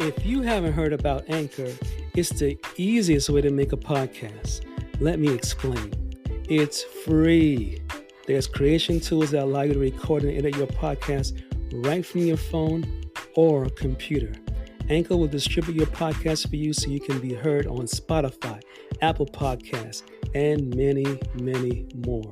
If you haven't heard about Anchor, it's the easiest way to make a podcast. Let me explain. It's free. There's creation tools that allow you to record and edit your podcast right from your phone or computer. Anchor will distribute your podcast for you so you can be heard on Spotify, Apple Podcasts, and many, many more.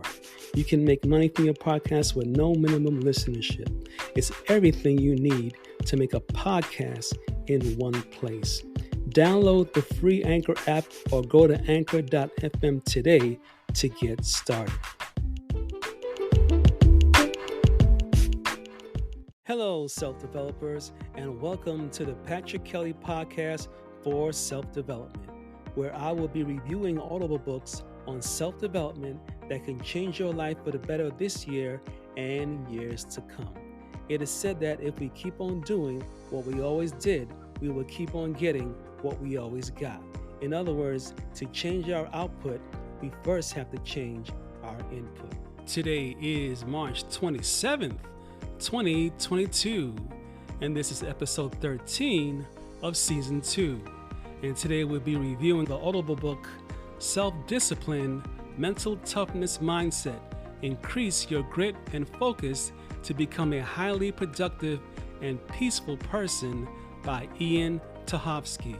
You can make money from your podcast with no minimum listenership. It's everything you need to make a podcast in one place. Download the free Anchor app or go to anchor.fm today to get started. Hello, self-developers, and welcome to the Patrick Kelly Podcast for Self-Development, where I will be reviewing audible books on self-development that can change your life for the better this year and years to come. It is said that if we keep on doing what we always did, we will keep on getting what we always got. In other words, to change our output, we first have to change our input. Today is March 27th, 2022, and this is episode 13 of season 2. And today we'll be reviewing the audible book, SelfDiscipline, Mental Toughness Mindset, Increase Your Grit and Focus to Become a Highly Productive and Peaceful Person by Ian Tuhovsky.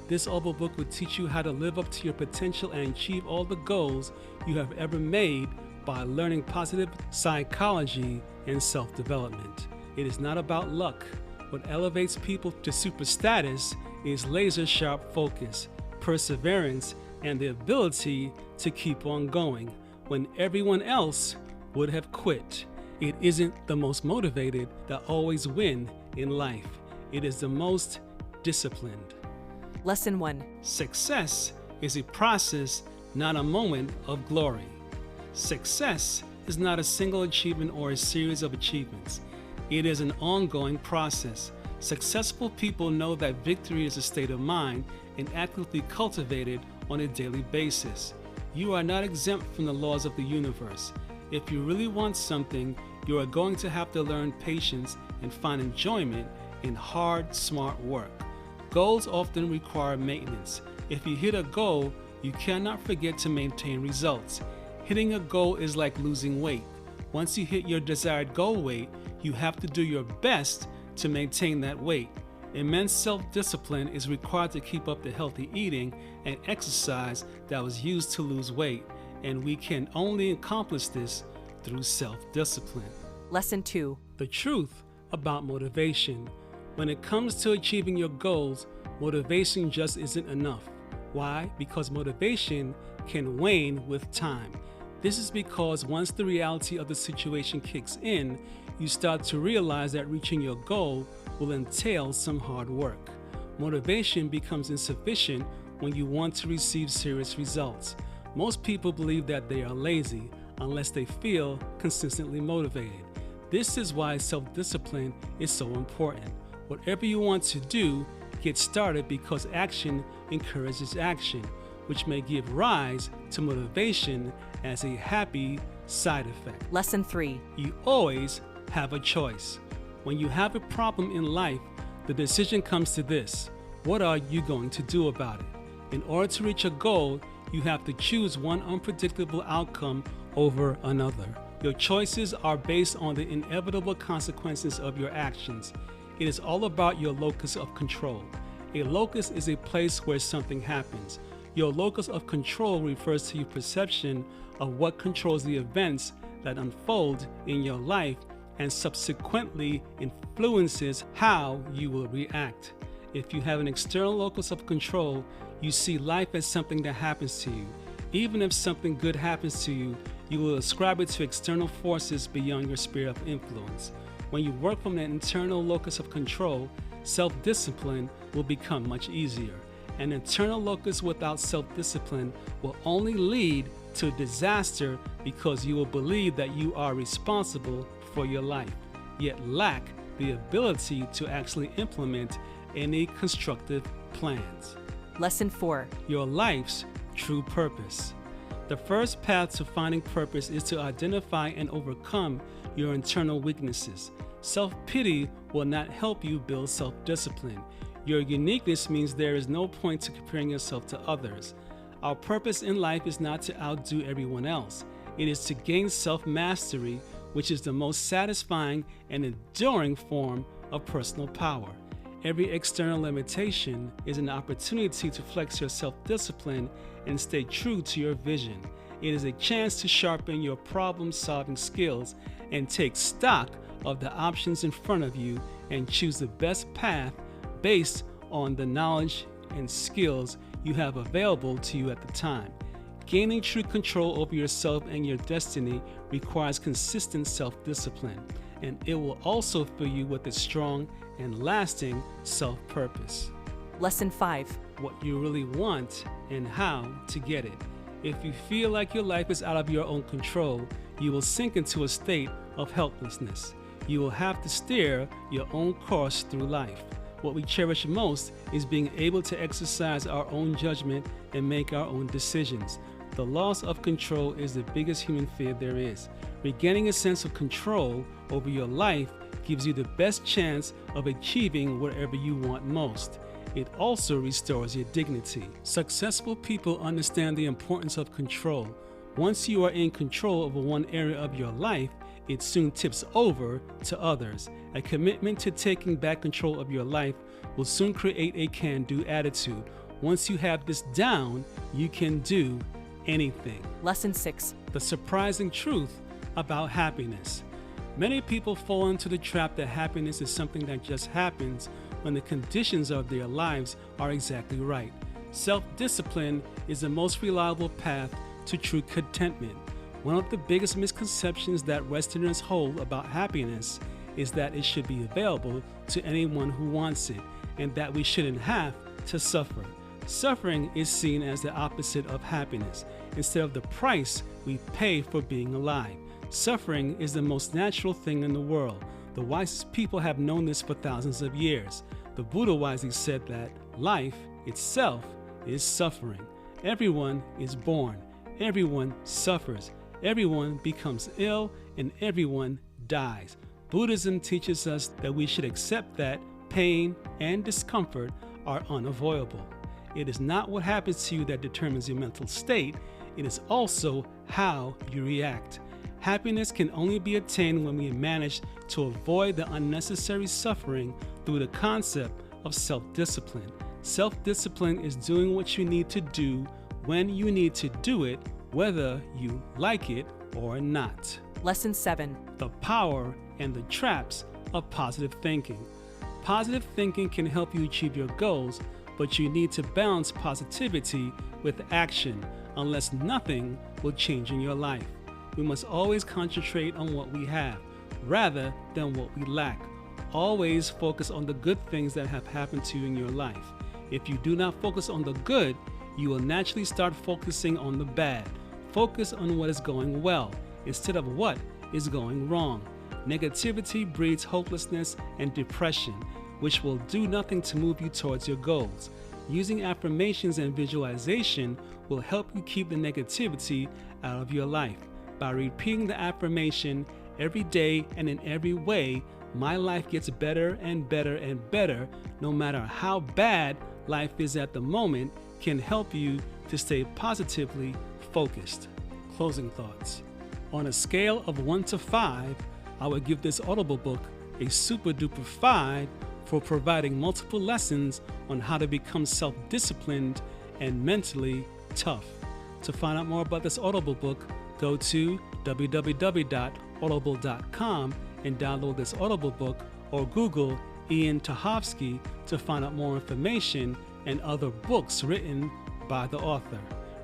This audible book will teach you how to live up to your potential and achieve all the goals you have ever made by learning positive psychology and self-development. It is not about luck. What elevates people to super status is laser-sharp focus, perseverance, and the ability to keep on going when everyone else would have quit. It isn't the most motivated that always win in life. It is the most disciplined. Lesson 1. Success is a process, not a moment of glory. Success is not a single achievement or a series of achievements. It is an ongoing process. Successful people know that victory is a state of mind and actively cultivated on a daily basis. You are not exempt from the laws of the universe. If you really want something, you are going to have to learn patience and find enjoyment in hard, smart work. Goals often require maintenance. If you hit a goal, you cannot forget to maintain results. Hitting a goal is like losing weight. Once you hit your desired goal weight, you have to do your best to maintain that weight. Immense self-discipline is required to keep up the healthy eating and exercise that was used to lose weight, and we can only accomplish this through self-discipline. Lesson 2. The truth about motivation. When it comes to achieving your goals, motivation just isn't enough. Why? Because motivation can wane with time. This is because once the reality of the situation kicks in, you start to realize that reaching your goal will entail some hard work. Motivation becomes insufficient when you want to receive serious results. Most people believe that they are lazy unless they feel consistently motivated. This is why self-discipline is so important. Whatever you want to do, get started because action encourages action, which may give rise to motivation as a happy side effect. Lesson 3. You always have a choice. When you have a problem in life, the decision comes to this: what are you going to do about it? In order to reach a goal, you have to choose one unpredictable outcome over another. Your choices are based on the inevitable consequences of your actions. It is all about your locus of control. A locus is a place where something happens. Your locus of control refers to your perception of what controls the events that unfold in your life and subsequently influences how you will react. If you have an external locus of control, you see life as something that happens to you. Even if something good happens to you, you will ascribe it to external forces beyond your sphere of influence. When you work from an internal locus of control, self-discipline will become much easier. An internal locus without self-discipline will only lead to disaster because you will believe that you are responsible for your life, yet lack the ability to actually implement any constructive plans. Lesson 4. Your life's true purpose. The first path to finding purpose is to identify and overcome your internal weaknesses. Self-pity will not help you build self-discipline. Your uniqueness means there is no point to comparing yourself to others. Our purpose in life is not to outdo everyone else. It is to gain self-mastery, which is the most satisfying and enduring form of personal power. Every external limitation is an opportunity to flex your self-discipline and stay true to your vision. It is a chance to sharpen your problem-solving skills and take stock of the options in front of you and choose the best path based on the knowledge and skills you have available to you at the time. Gaining true control over yourself and your destiny requires consistent self-discipline, and it will also fill you with a strong and lasting self-purpose. Lesson 5. What you really want and how to get it. If you feel like your life is out of your own control, you will sink into a state of helplessness. You will have to steer your own course through life. What we cherish most is being able to exercise our own judgment and make our own decisions. The loss of control is the biggest human fear there is. Regaining a sense of control over your life gives you the best chance of achieving whatever you want most. It also restores your dignity. Successful people understand the importance of control. Once you are in control over one area of your life, it soon tips over to others. A commitment to taking back control of your life will soon create a can-do attitude. Once you have this down, you can do anything. Lesson 6. The surprising truth about happiness. Many people fall into the trap that happiness is something that just happens when the conditions of their lives are exactly right. Self-discipline is the most reliable path to true contentment. One of the biggest misconceptions that Westerners hold about happiness is that it should be available to anyone who wants it, and that we shouldn't have to suffer. Suffering is seen as the opposite of happiness, instead of the price we pay for being alive. Suffering is the most natural thing in the world. The wisest people have known this for thousands of years. The Buddha wisely said that life itself is suffering. Everyone is born. Everyone suffers. Everyone becomes ill, and everyone dies. Buddhism teaches us that we should accept that pain and discomfort are unavoidable. It is not what happens to you that determines your mental state. It is also how you react. Happiness can only be attained when we manage to avoid the unnecessary suffering through the concept of self-discipline. Self-discipline is doing what you need to do when you need to do it, whether you like it or not. Lesson 7. The power and the traps of positive thinking. Positive thinking can help you achieve your goals, but you need to balance positivity with action, unless nothing will change in your life. We must always concentrate on what we have, rather than what we lack. Always focus on the good things that have happened to you in your life. If you do not focus on the good, you will naturally start focusing on the bad. Focus on what is going well, instead of what is going wrong. Negativity breeds hopelessness and depression, which will do nothing to move you towards your goals. Using affirmations and visualization will help you keep the negativity out of your life. By repeating the affirmation every day and in every way, my life gets better and better and better, no matter how bad life is at the moment, can help you to stay positively focused. Closing thoughts. On a scale of 1 to 5, I would give this Audible book a super duper 5 for providing multiple lessons on how to become self-disciplined and mentally tough. To find out more about this Audible book, go to www.audible.com and download this Audible book, or Google Ian Tuhovsky to find out more information and other books written by the author.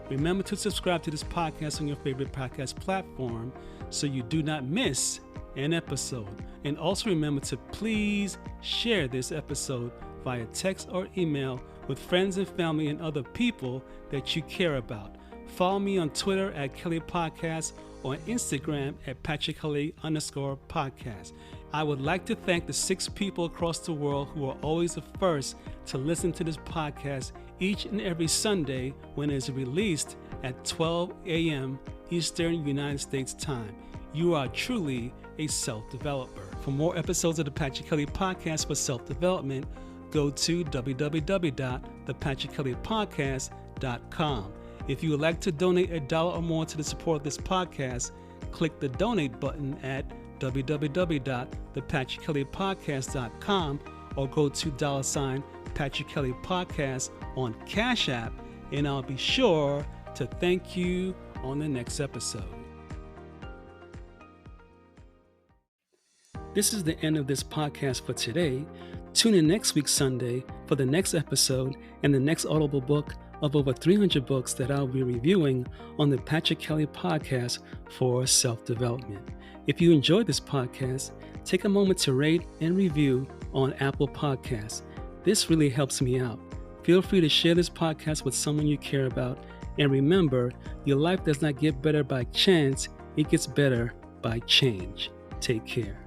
Remember to subscribe to this podcast on your favorite podcast platform so you do not miss an episode. And also remember to please share this episode via text or email with friends and family and other people that you care about. Follow me on Twitter at Kelly Podcast or on Instagram at PatrickKelly_podcast. I would like to thank the 6 people across the world who are always the first to listen to this podcast each and every Sunday when it is released at 12 a.m. Eastern United States time. You are truly a self-developer. For more episodes of the Patrick Kelly Podcast for self-development, go to www.thepatrickkellypodcast.com. If you would like to donate $1 or more to the support of this podcast, click the donate button at www.thepatrickkellypodcast.com or go to $Patrick Kelly Podcast on Cash App, and I'll be sure to thank you on the next episode. This is the end of this podcast for today. Tune in next week Sunday for the next episode and the next Audible book of over 300 books that I'll be reviewing on the Patrick Kelly Podcast for Self-Development. If you enjoyed this podcast, take a moment to rate and review on Apple Podcasts. This really helps me out. Feel free to share this podcast with someone you care about. And remember, your life does not get better by chance, it gets better by change. Take care.